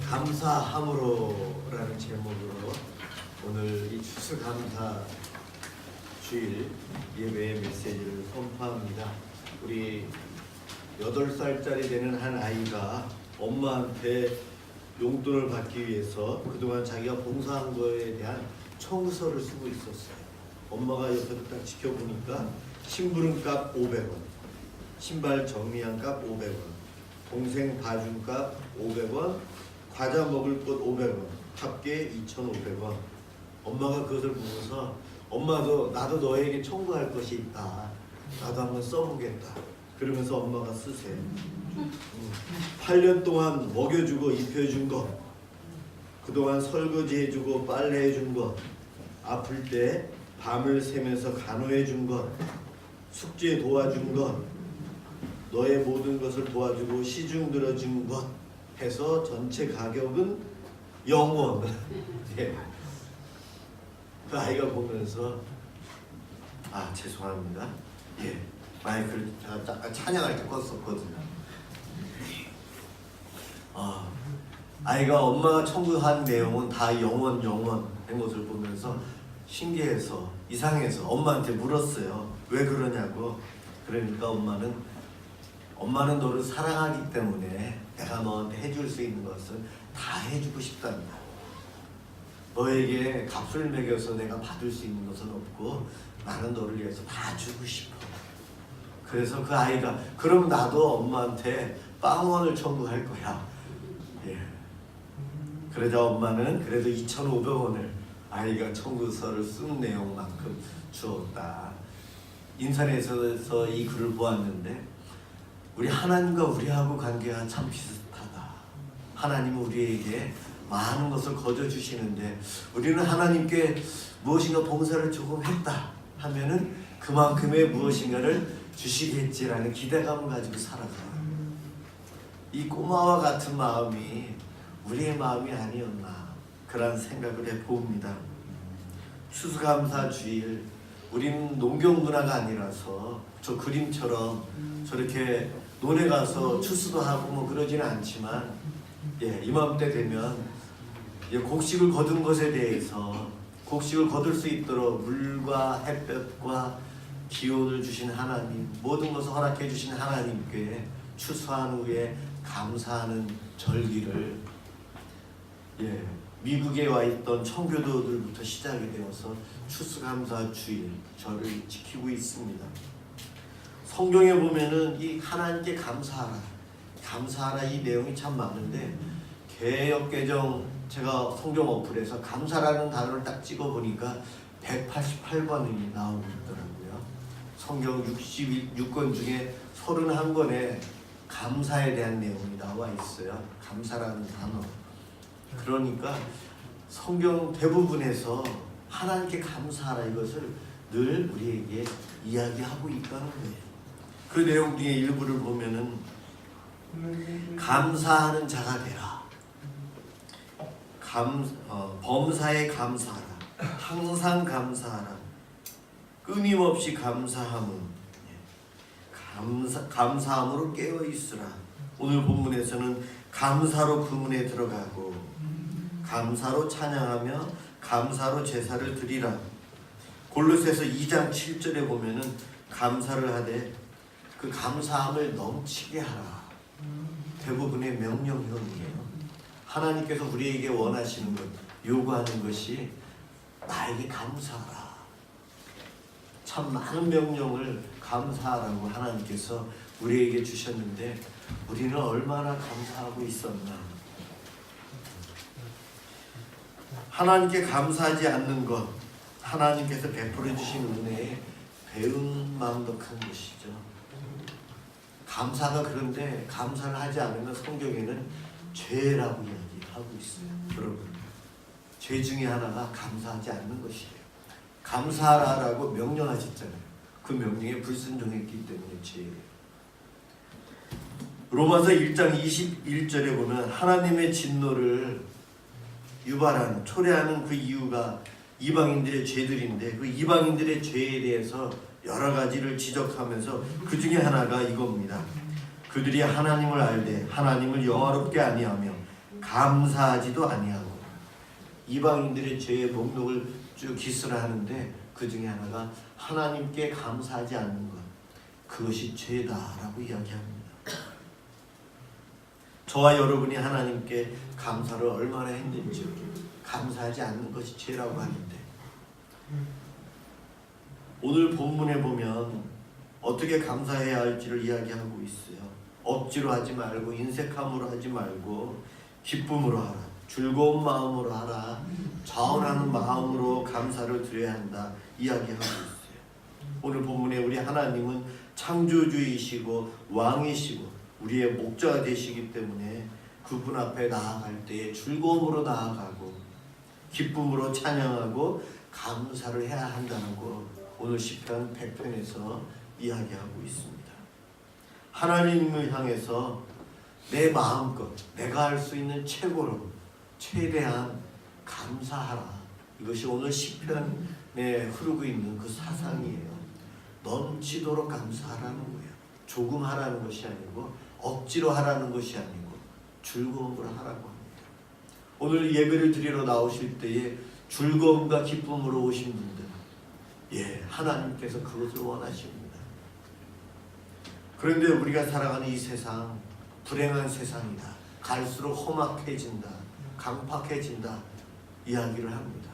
감사함으로라는 제목으로 오늘 이 추수감사 주일 예배의 메시지를 선포합니다. 우리 8살짜리 되는 한 아이가 엄마한테 용돈을 받기 위해서 그동안 자기가 봉사한 거에 대한 청구서를 쓰고 있었어요. 엄마가 옆에서 딱 지켜보니까 심부름값 500원, 신발 정리한 값 500원, 동생 봐준 값 500원, 과자 먹을 것 500원, 합계 2,500원. 엄마가 그것을 보면서 엄마도 나도 너에게 청구할 것이 있다. 나도 한번 써보겠다. 그러면서 엄마가 쓰세요. 8년 동안 먹여주고 입혀준 것, 그동안 설거지해주고 빨래해준 것, 아플 때 밤을 새면서 간호해준 것, 숙제 도와준 것, 너의 모든 것을 도와주고 시중 들어준 것 해서 전체 가격은 0원. 예. 그 아이가 보면서 죄송합니다. 예, 마이크를 제가 찬양할 때 껐었거든요. 아이가 엄마가 청구한 내용은 다 0원 된 것을 보면서 신기해서 이상해서 엄마한테 물었어요. 왜 그러냐고. 그러니까 엄마는 너를 사랑하기 때문에 내가 너한테 해줄 수 있는 것은 다 해주고 싶단다. 너에게 값을 매겨서 내가 받을 수 있는 것은 없고 나는 너를 위해서 다 주고 싶어. 그래서 그 아이가 그럼 나도 엄마한테 빵원을 청구할 거야. 예. 그러자 엄마는 그래도 2,500원을 아이가 청구서를 쓴 내용만큼 주었다. 인터넷에서 이 글을 보았는데 우리 하나님과 우리하고 관계가 참 비슷하다. 하나님은 우리에게 많은 것을 거저 주시는데 우리는 하나님께 무엇인가 봉사를 조금 했다 하면은 그만큼의 무엇인가를 주시겠지라는 기대감을 가지고 살아가요. 이 꼬마와 같은 마음이 우리의 마음이 아니었나 그런 생각을 해봅니다. 추수감사 주일, 우리는 농경 문화가 아니라서 저 그림처럼 저렇게 논에 가서 추수도 하고 뭐 그러지는 않지만 이맘때 되면 곡식을 거둔 것에 대해서 곡식을 거둘 수 있도록 물과 햇볕과 기온을 주신 하나님, 모든 것을 허락해 주신 하나님께 추수한 후에 감사하는 절기를 미국에 와 있던 청교도들부터 시작이 되어서 추수감사 주일 절을 지키고 있습니다. 성경에 보면은 이 하나님께 감사하라 이 내용이 참 많은데 개역개정 제가 성경 어플에서 감사라는 단어를 딱 찍어 보니까 188번이 나오고 있더라고요. 성경 66권 중에 31권에 감사에 대한 내용이 나와 있어요. 감사라는 단어. 그러니까 성경 대부분에서 하나님께 감사하라 이것을 늘 우리에게 이야기하고 있다는 거예요. 그 내용 중에 일부를 보면은 감사하는 자가 되라. 범사에 감사하라. 항상 감사하라. 끊임없이 감사함은 감사함으로 깨어 있으라. 오늘 본문에서는 감사로 금문에 들어가고 감사로 찬양하며 감사로 제사를 드리라. 골로새서 2장 7절에 보면은 감사를 하되 그 감사함을 넘치게 하라. 대부분의 명령형이에요. 하나님께서 우리에게 원하시는 것, 요구하는 것이 나에게 감사하라. 참 많은 명령을 감사하라고 하나님께서 우리에게 주셨는데 우리는 얼마나 감사하고 있었나. 하나님께 감사하지 않는 것, 하나님께서 베풀어 주신 은혜에 배은망덕한 것이죠. 감사가 그런데 감사를 하지 않으면 성경에는 죄라고 이야기하고 있어요. 여러분, 죄 중에 하나가 감사하지 않는 것이에요. 감사하라고 명령하셨잖아요. 그 명령에 불순종했기 때문에 죄예요. 로마서 1장 21절에 보면 하나님의 진노를 유발하는, 초래하는 그 이유가 이방인들의 죄들인데 그 이방인들의 죄에 대해서 여러 가지를 지적하면서 그 중에 하나가 이겁니다. 그들이 하나님을 알되 하나님을 영화롭게 아니하며 감사하지도 아니하고. 이방인들의 죄의 목록을 쭉 기술을 하는데 그 중에 하나가 하나님께 감사하지 않는 것, 그것이 죄다라고 이야기합니다. 저와 여러분이 하나님께 감사를 얼마나 했는지 감사하지 않는 것이 죄라고 하는데, 오늘 본문에 보면 어떻게 감사해야 할지를 이야기하고 있어요. 억지로 하지 말고 인색함으로 하지 말고 기쁨으로 하라, 즐거운 마음으로 하라, 자원하는 마음으로 감사를 드려야 한다 이야기하고 있어요. 오늘 본문에 우리 하나님은 창조주이시고 왕이시고 우리의 목자가 되시기 때문에 그분 앞에 나아갈 때에 즐거움으로 나아가고 기쁨으로 찬양하고 감사를 해야 한다고 오늘 시편 100편에서 이야기하고 있습니다. 하나님을 향해서 내 마음껏 내가 할 수 있는 최고로 최대한 감사하라. 이것이 오늘 시편에 흐르고 있는 그 사상이에요. 넘치도록 감사하라는 거예요. 조금 하라는 것이 아니고 억지로 하라는 것이 아니고 즐거움으로 하라고 합니다. 오늘 예배를 드리러 나오실 때에 즐거움과 기쁨으로 오신 분들, 하나님께서 그것을 원하십니다. 그런데 우리가 살아가는 이 세상 불행한 세상이다, 갈수록 험악해진다, 강팍해진다 이야기를 합니다.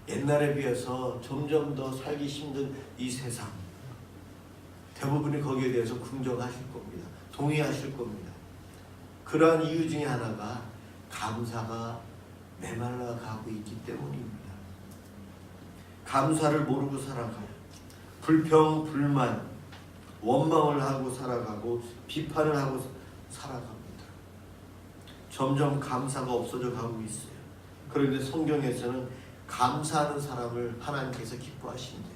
옛날에 비해서 점점 더 살기 힘든 이 세상, 대부분이 거기에 대해서 긍정하실 겁니다. 동의하실 겁니다. 그러한 이유 중에 하나가 감사가 메말라가고 있기 때문입니다. 감사를 모르고 살아가요. 불평, 불만, 원망을 하고 살아가고 비판을 하고 살아갑니다. 점점 감사가 없어져 가고 있어요. 그런데 성경에서는 감사하는 사람을 하나님께서 기뻐하신대요.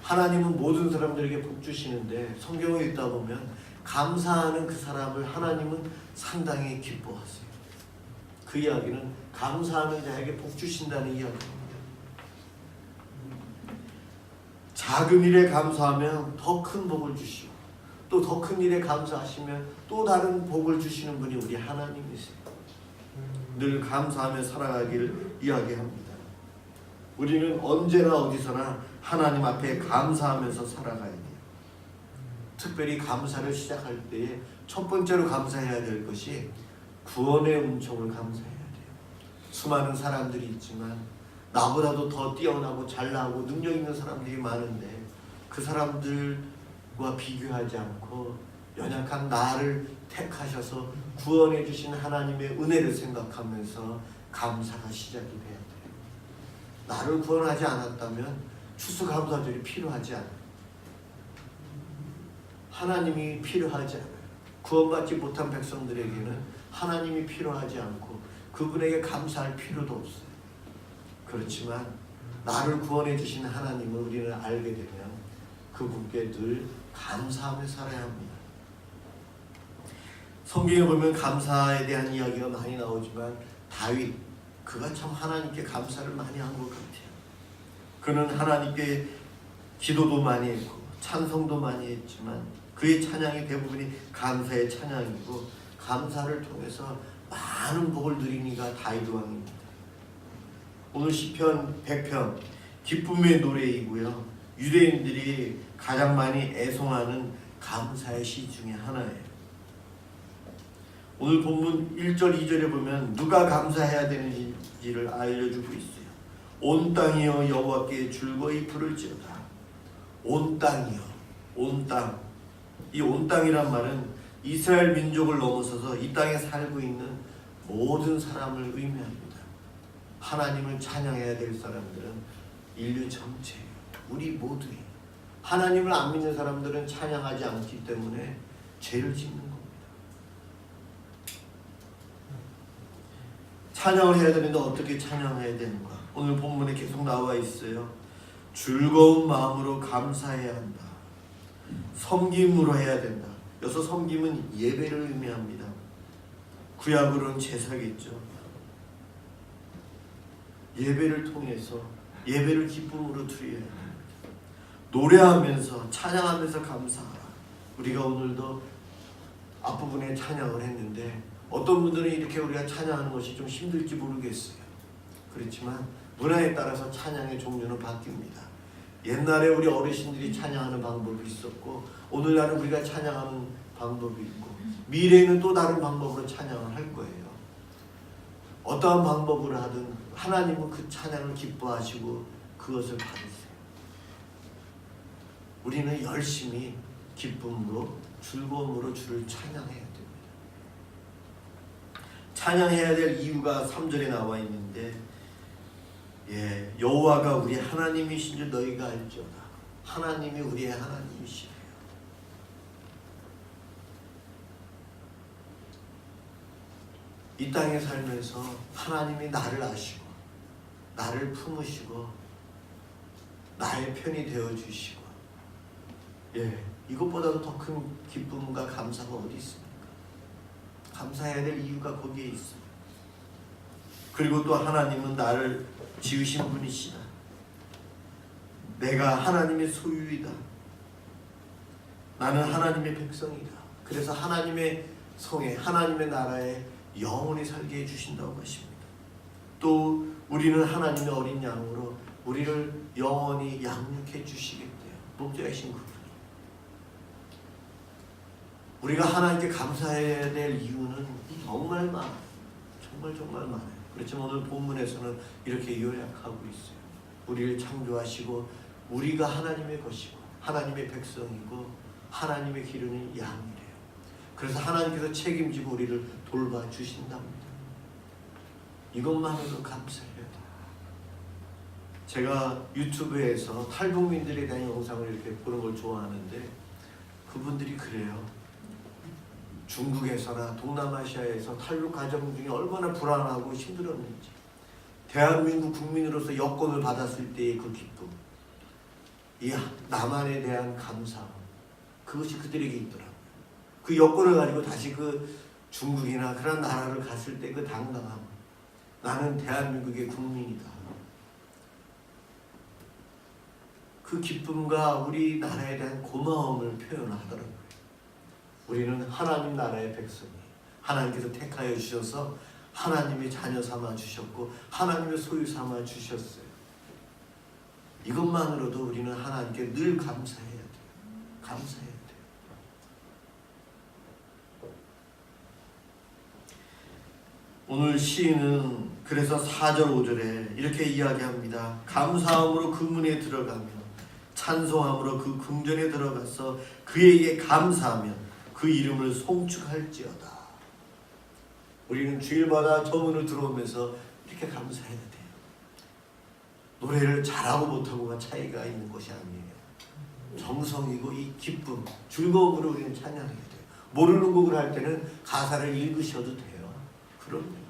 하나님은 모든 사람들에게 복 주시는데 성경을 읽다 보면 감사하는 그 사람을 하나님은 상당히 기뻐하세요. 그 이야기는 감사하는 자에게 복 주신다는 이야기입니다. 작은 일에 감사하면 더 큰 복을 주시고 또 더 큰 일에 감사하시면 또 다른 복을 주시는 분이 우리 하나님이세요. 늘 감사하며 살아가기를 이야기합니다. 우리는 언제나 어디서나 하나님 앞에 감사하면서 살아가야 돼요. 특별히 감사를 시작할 때에 첫 번째로 감사해야 될 것이 구원의 은총을 감사해야 돼요. 수많은 사람들이 있지만 나보다도 더 뛰어나고 잘나고 능력 있는 사람들이 많은데 그 사람들과 비교하지 않고 연약한 나를 택하셔서 구원해 주신 하나님의 은혜를 생각하면서 감사가 시작이 돼야 돼요. 나를 구원하지 않았다면 추수감사절이 필요하지 않아요. 하나님이 필요하지 않아요. 구원받지 못한 백성들에게는 하나님이 필요하지 않고 그분에게 감사할 필요도 없어요. 그렇지만 나를 구원해 주신 하나님을 우리는 알게 되면 그분께 늘 감사하며 살아야 합니다. 성경에 보면 감사에 대한 이야기가 많이 나오지만 다윗, 그가 참 하나님께 감사를 많이 한 것 같아요. 그는 하나님께 기도도 많이 했고 찬송도 많이 했지만 그의 찬양이 대부분이 감사의 찬양이고 감사를 통해서 많은 복을 누린 이가 다윗 왕입니다. 오늘 시편 100편 기쁨의 노래이고요. 유대인들이 가장 많이 애송하는 감사의 시 중에 하나예요. 오늘 본문 1절 2절에 보면 누가 감사해야 되는지를 알려주고 있어요. 온 땅이여 여호와께 즐거이 부를지어다. 온 땅이여, 온 땅. 이 온 땅이란 말은 이스라엘 민족을 넘어서서 이 땅에 살고 있는 모든 사람을 의미합니다. 하나님을 찬양해야 될 사람들은 인류 전체예요. 우리 모두예요. 하나님을 안 믿는 사람들은 찬양하지 않기 때문에 죄를 짓는 겁니다. 찬양을 해야 되는데 어떻게 찬양해야 되는가? 오늘 본문에 계속 나와 있어요. 즐거운 마음으로 감사해야 한다. 섬김으로 해야 된다. 여기서 섬김은 예배를 의미합니다. 구약으로는 제사겠죠. 예배를 통해서 예배를 기쁨으로 드려야 합니다. 노래하면서 찬양하면서 감사하라. 우리가 오늘도 앞부분에 찬양을 했는데 어떤 분들은 이렇게 우리가 찬양하는 것이 좀 힘들지 모르겠어요. 그렇지만 문화에 따라서 찬양의 종류는 바뀝니다. 옛날에 우리 어르신들이 찬양하는 방법이 있었고 오늘날은 우리가 찬양하는 방법이 있고 미래에는 또 다른 방법으로 찬양을 할 거예요. 어떠한 방법으로 하든 하나님은 그 찬양을 기뻐하시고 그것을 받으세요. 우리는 열심히 기쁨으로 즐거움으로 주를 찬양해야 됩니다. 찬양해야 될 이유가 3절에 나와 있는데 여호와가 우리 하나님이신 줄 너희가 알지어다. 하나님이 우리의 하나님이시래요. 이 땅에 살면서 하나님이 나를 아시고 나를 품으시고 나의 편이 되어주시고 이것보다도 더 큰 기쁨과 감사가 어디 있습니까? 감사해야 될 이유가 거기에 있습니다. 그리고 또 하나님은 나를 지으신 분이시다. 내가 하나님의 소유이다. 나는 하나님의 백성이다. 그래서 하나님의 성에 하나님의 나라에 영원히 살게 해주신다고 하십니다. 또 우리는 하나님의 어린 양으로 우리를 영원히 양육해 주시겠대요. 목자이신 그분. 우리가 하나님께 감사해야 될 이유는 정말 많아요. 정말 많아요. 그렇지만 오늘 본문에서는 이렇게 요약하고 있어요. 우리를 창조하시고 우리가 하나님의 것이고 하나님의 백성이고 하나님의 기르는 양이래요. 그래서 하나님께서 책임지고 우리를 돌봐주신답니다. 이것만으로도 감사해요. 제가 유튜브에서 탈북민들에 대한 영상을 이렇게 보는 걸 좋아하는데 그분들이 그래요. 중국에서나 동남아시아에서 탈북 가정 중에 얼마나 불안하고 힘들었는지, 대한민국 국민으로서 여권을 받았을 때의 그 기쁨, 이 남한에 대한 감사, 그것이 그들에게 있더라고요. 그 여권을 가지고 다시 그 중국이나 그런 나라를 갔을 때 그 당당함, 나는 대한민국의 국민이다. 그 기쁨과 우리나라에 대한 고마움을 표현하더라고요. 우리는 하나님 나라의 백성이 하나님께서 택하여 주셔서 하나님의 자녀 삼아 주셨고 하나님의 소유 삼아 주셨어요. 이것만으로도 우리는 하나님께 늘 감사해야 돼요. 감사해야 돼요. 오늘 시인은 그래서 4절 5절에 이렇게 이야기합니다. 감사함으로 그 문에 들어가며 찬송함으로 그 궁전에 들어가서 그에게 감사하며 그 이름을 송축할지어다. 우리는 주일마다 저 문을 들어오면서 이렇게 감사해야 돼요. 노래를 잘하고 못하고가 차이가 있는 것이 아니에요. 정성이고 이 기쁨, 즐거움으로 우리는 찬양해야 돼요. 모르는 곡을 할 때는 가사를 읽으셔도 돼요. 그럼요.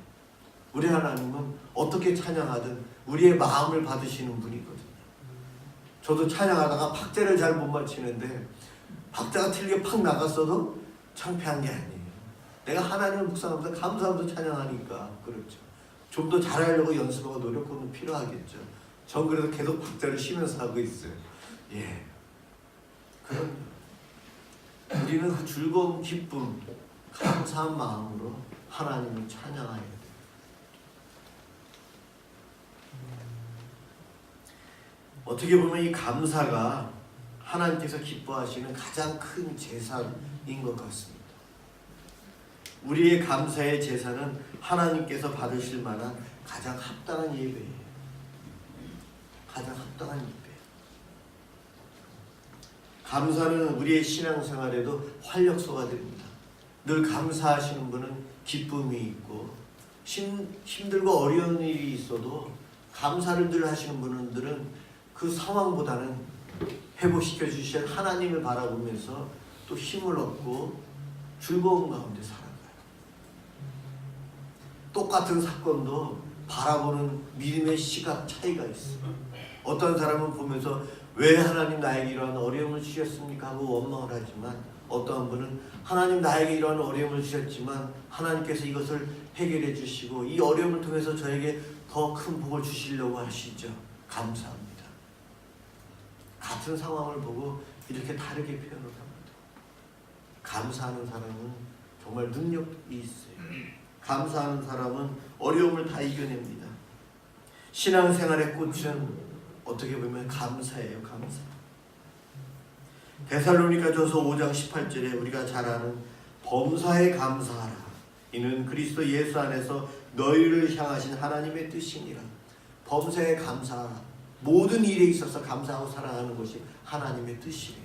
우리 하나님은 어떻게 찬양하든 우리의 마음을 받으시는 분이거든요. 저도 찬양하다가 박자를 잘 못 맞히는데 박자가 틀리게 팍 나갔어도 창피한 게 아니에요. 내가 하나님을 묵상하면서 감사하면서 찬양하니까 그렇죠. 좀 더 잘하려고 연습하고 노력은 필요하겠죠. 전 그래서 계속 박자를 쉬면서 하고 있어요. 그럼 우리는 그 즐거움, 기쁨, 감사한 마음으로 하나님을 찬양해야 돼요. 어떻게 보면 이 감사가 하나님께서 기뻐하시는 가장 큰 제사인 것 같습니다. 우리의 감사의 제사는 하나님께서 받으실 만한 가장 합당한 예배예요. 가장 합당한 예배. 감사는 우리의 신앙생활에도 활력소가 됩니다. 늘 감사하시는 분은 기쁨이 있고 힘들고 어려운 일이 있어도 감사를 늘 하시는 분들은 그 상황보다는 회복시켜 주신 하나님을 바라보면서 또 힘을 얻고 즐거운 가운데 살아가요. 똑같은 사건도 바라보는 믿음의 시각 차이가 있어요. 어떤 사람은 보면서 왜 하나님 나에게 이러한 어려움을 주셨습니까 하고 원망을 하지만 어떠한 분은 하나님 나에게 이러한 어려움을 주셨지만 하나님께서 이것을 해결해 주시고 이 어려움을 통해서 저에게 더 큰 복을 주시려고 하시죠. 감사합니다. 같은 상황을 보고 이렇게 다르게 표현을 합니다. 감사하는 사람은 정말 능력이 있어요. 감사하는 사람은 어려움을 다 이겨냅니다. 신앙생활의 꽃은 어떻게 보면 감사예요. 감사. 데살로니가전서 5장 18절에 우리가 잘 아는 범사에 감사하라. 이는 그리스도 예수 안에서 너희를 향하신 하나님의 뜻이니라. 범사에 감사하라. 모든 일에 있어서 감사하고 살아가는 것이 하나님의 뜻이래요.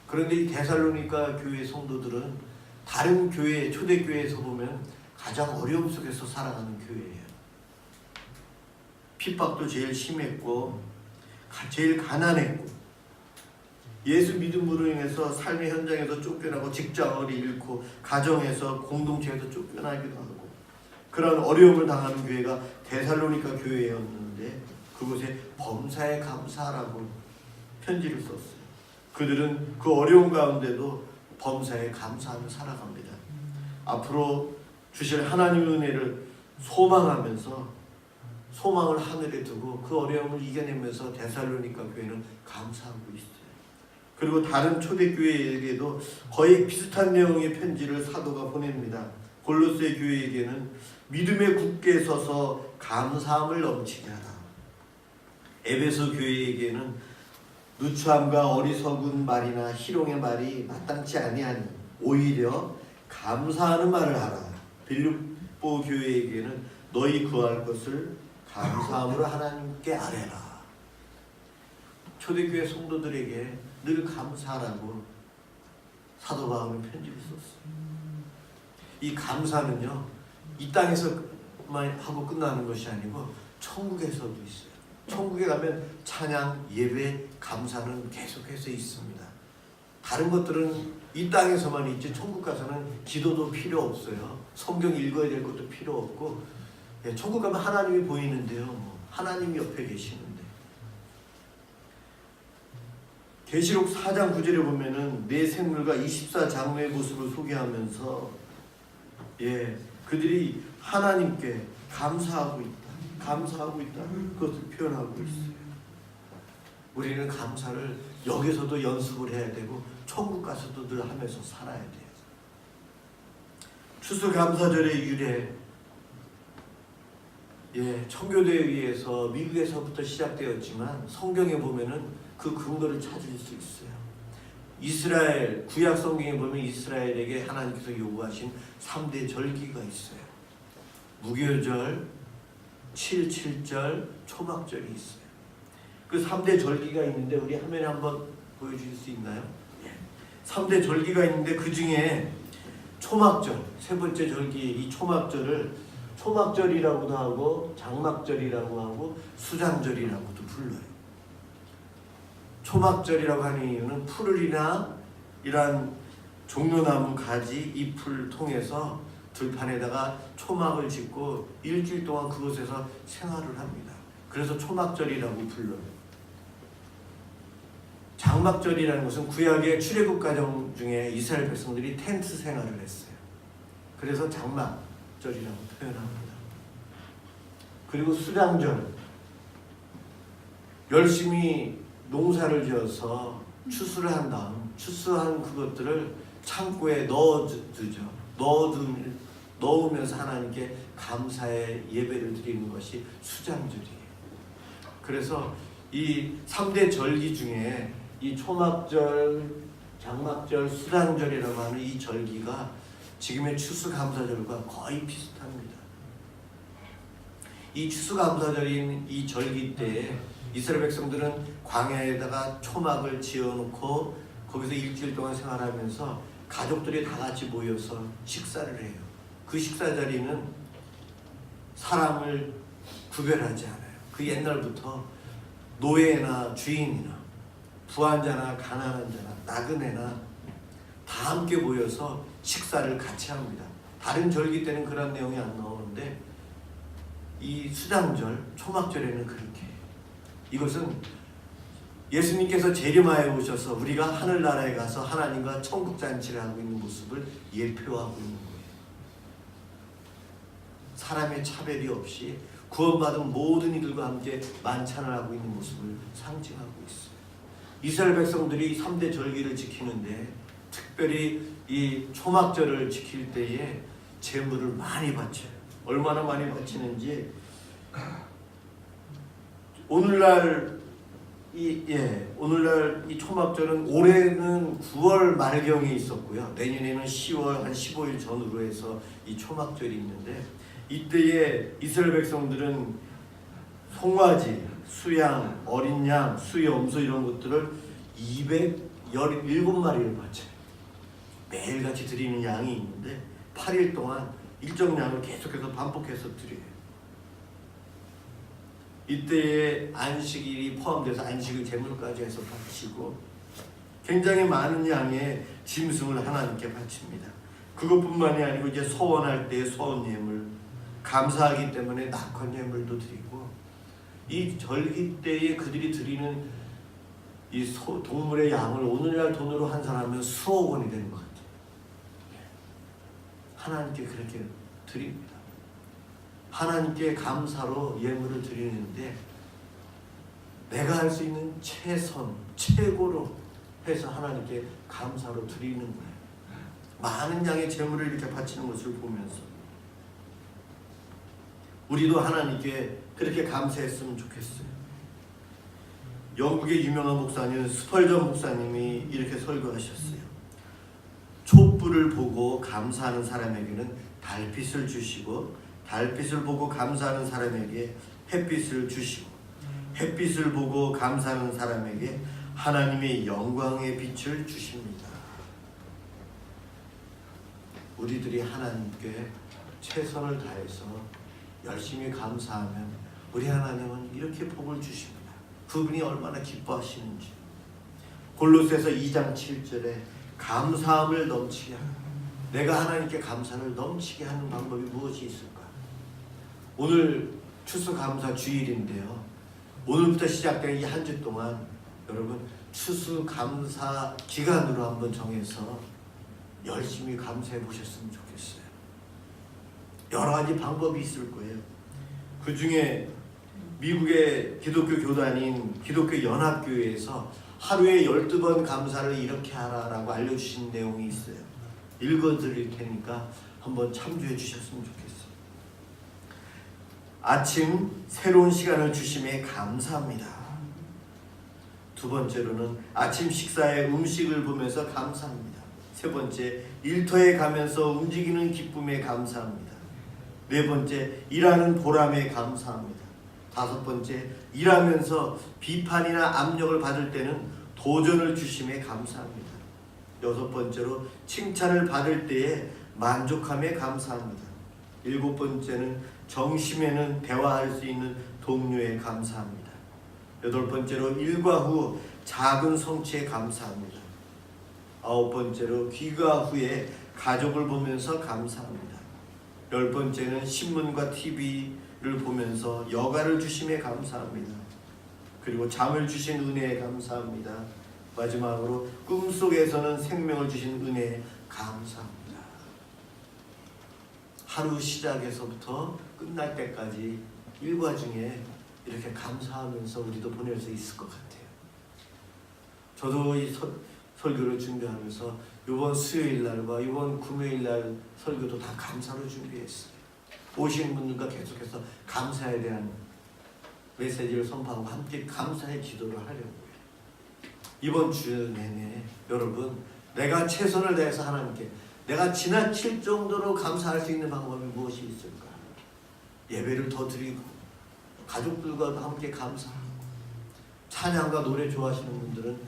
그런데 이 데살로니가 교회 성도들은 다른 교회, 초대교회에서 보면 가장 어려움 속에서 살아가는 교회예요. 핍박도 제일 심했고 제일 가난했고 예수 믿음으로 인해서 삶의 현장에서 쫓겨나고 직장을 잃고 가정에서 공동체에서 쫓겨나기도 하고 그런 어려움을 당하는 교회가 데살로니가 교회였는데 그곳에 범사에 감사하라고 편지를 썼어요. 그들은 그 어려운 가운데도 범사에 감사하며 살아갑니다. 앞으로 주실 하나님의 은혜를 소망하면서 소망을 하늘에 두고 그 어려움을 이겨내면서 데살로니가 교회는 감사하고 있어요. 그리고 다른 초대교회에게도 거의 비슷한 내용의 편지를 사도가 보냅니다. 골로새 교회에게는 믿음에 굳게 서서 감사함을 넘치게 하라. 에베소 교회에게는 누추함과 어리석은 말이나 희롱의 말이 마땅치 아니하니 오히려 감사하는 말을 하라. 빌립보 교회에게는 너희 구할 것을 감사함으로 하나님께 아뢰라. 초대교회 성도들에게 늘 감사하라고 사도 바울은 편지를 썼어요. 이 감사는요, 이 땅에서만 하고 끝나는 것이 아니고 천국에서도 있어요. 천국에 가면 찬양, 예배, 감사는 계속해서 있습니다. 다른 것들은 이 땅에서만 있지 천국 가서는 기도도 필요 없어요. 성경 읽어야 될 것도 필요 없고 천국 가면 하나님이 보이는데요. 하나님이 옆에 계시는데 계시록 4장 9절에 보면은 내 생물과 24장로의 모습을 소개하면서 그들이 하나님께 감사하고 있다. 그것을 표현하고 있어요. 우리는 감사를 여기서도 연습을 해야 되고 천국 가서도 늘 하면서 살아야 돼요. 추수감사절의 유래 청교도에 의해서 미국에서부터 시작되었지만 성경에 보면은 그 근거를 찾을 수 있어요. 이스라엘 구약 성경에 보면 이스라엘에게 하나님께서 요구하신 3대 절기가 있어요. 무교절, 7.7절, 초막절이 있어요. 그 3대 절기가 있는데 우리 화면에 한번 보여줄 수 있나요? 3대 절기가 있는데 그 중에 초막절, 세 번째 절기 이 초막절을 초막절이라고도 하고 장막절이라고 하고 수장절이라고도 불러요. 초막절이라고 하는 이유는 푸르리나 이러한 종려나무 가지 잎을 통해서 들판에다가 초막을 짓고 일주일 동안 그곳에서 생활을 합니다. 그래서 초막절이라고 불러요. 장막절이라는 것은 구약의 출애굽 과정 중에 이스라엘 백성들이 텐트 생활을 했어요. 그래서 장막절이라고 표현합니다. 그리고 수장절, 열심히 농사를 지어서 추수를 한 다음 추수한 그것들을 창고에 넣으면서 하나님께 감사의 예배를 드리는 것이 수장절이에요. 그래서 이 3대 절기 중에 이 초막절, 장막절, 수장절이라고 하는 이 절기가 지금의 추수감사절과 거의 비슷합니다. 이 추수감사절인 이 절기 때에 이스라엘 백성들은 광야에다가 초막을 지어놓고 거기서 일주일 동안 생활하면서 가족들이 다 같이 모여서 식사를 해요. 그 식사 자리는 사람을 구별하지 않아요. 그 옛날부터 노예나 주인이나 부한자나 가난한 자나 나그네나 다 함께 모여서 식사를 같이 합니다. 다른 절기 때는 그런 내용이 안 나오는데 이 수장절, 초막절에는 그렇게 해요. 이것은 예수님께서 재림하여 오셔서 우리가 하늘나라에 가서 하나님과 천국잔치를 하고 있는 모습을 예표하고 있는 거예요. 사람의 차별이 없이 구원받은 모든 이들과 함께 만찬을 하고 있는 모습을 상징하고 있어요. 이스라엘 백성들이 3대 절기를 지키는데 특별히 이 초막절을 지킬 때에 제물을 많이 바쳐요. 얼마나 많이 바치는지 오늘날 이 초막절은 올해는 9월 말경에 있었고요. 내년에는 10월 한 15일 전후로 해서 이 초막절이 있는데 이때에 이스라엘 백성들은 송아지, 수양, 어린 양, 수의 염소 이런 것들을 217마리를 바쳐요. 매일같이 드리는 양이 있는데 8일 동안 일정 양을 계속해서 반복해서 드려요. 이때에 안식일이 포함돼서 안식일 제물까지 해서 바치고 굉장히 많은 양의 짐승을 하나님께 바칩니다. 그것뿐만이 아니고 이제 소원할 때의 소원 예물, 감사하기 때문에 낙헌 예물도 드리고 이 절기 때에 그들이 드리는 이 동물의 양을 오늘날 돈으로 환산하면 수억 원이 되는 것 같아요. 하나님께 그렇게 드립니다. 하나님께 감사로 예물을 드리는데 내가 할 수 있는 최선, 최고로 해서 하나님께 감사로 드리는 거예요. 많은 양의 제물을 이렇게 바치는 것을 보면서 우리도 하나님께 그렇게 감사했으면 좋겠어요. 영국의 유명한 목사님 스펄전 목사님이 이렇게 설교하셨어요. 촛불을 보고 감사하는 사람에게는 달빛을 주시고 달빛을 보고 감사하는 사람에게 햇빛을 주시고 햇빛을 보고 감사하는 사람에게 하나님의 영광의 빛을 주십니다. 우리들이 하나님께 최선을 다해서 열심히 감사하면 우리 하나님은 이렇게 복을 주십니다. 그분이 얼마나 기뻐하시는지. 골로새서 2장 7절에 감사함을 넘치게 하는, 내가 하나님께 감사를 넘치게 하는 방법이 무엇이 있을까? 오늘 추수감사 주일인데요. 오늘부터 시작된 이 한 주 동안 여러분 추수감사 기간으로 한번 정해서 열심히 감사해 보셨으면 좋겠어요. 여러 가지 방법이 있을 거예요. 그 중에 미국의 기독교 교단인 기독교 연합교회에서 하루에 12번 감사를 이렇게 하라라고 알려주신 내용이 있어요. 읽어드릴 테니까 한번 참조해 주셨으면 좋겠어요. 아침 새로운 시간을 주심에 감사합니다. 두 번째로는 아침 식사에 음식을 보면서 감사합니다. 세 번째, 일터에 가면서 움직이는 기쁨에 감사합니다. 네 번째, 일하는 보람에 감사합니다. 다섯 번째, 일하면서 비판이나 압력을 받을 때는 도전을 주심에 감사합니다. 여섯 번째로, 칭찬을 받을 때에 만족함에 감사합니다. 일곱 번째는 정심에는 대화할 수 있는 동료에 감사합니다. 여덟 번째로, 일과 후 작은 성취에 감사합니다. 아홉 번째로, 귀가 후에 가족을 보면서 감사합니다. 열 번째는 신문과 TV를 보면서 여가를 주심에 감사합니다. 그리고 잠을 주신 은혜에 감사합니다. 마지막으로, 꿈속에서는 생명을 주신 은혜에 감사합니다. 하루 시작에서부터 끝날 때까지 일과 중에 이렇게 감사하면서 우리도 보낼 수 있을 것 같아요. 저도 이 설교를 준비하면서 이번 수요일 날과 이번 금요일 날 설교도 다 감사로 준비했어요. 오신 분들과 계속해서 감사에 대한 메시지를 선포하고 함께 감사의 기도를 하려고요. 이번 주 내내 여러분, 내가 최선을 다해서 하나님께 내가 지나칠 정도로 감사할 수 있는 방법이 무엇이 있을까? 예배를 더 드리고 가족들과 함께 감사하고 찬양과 노래 좋아하시는 분들은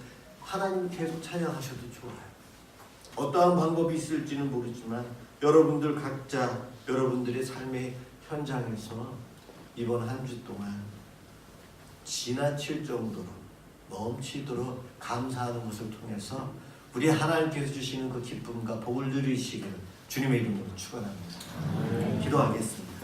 하나님 계속 찬양하셔도 좋아요. 어떠한 방법이 있을지는 모르지만 여러분들 각자 여러분들의 삶의 현장에서 이번 한 주 동안 지나칠 정도로 넘치도록 감사하는 것을 통해서 우리 하나님께서 주시는 그 기쁨과 복을 누리시기를 주님의 이름으로 축원합니다. 기도하겠습니다.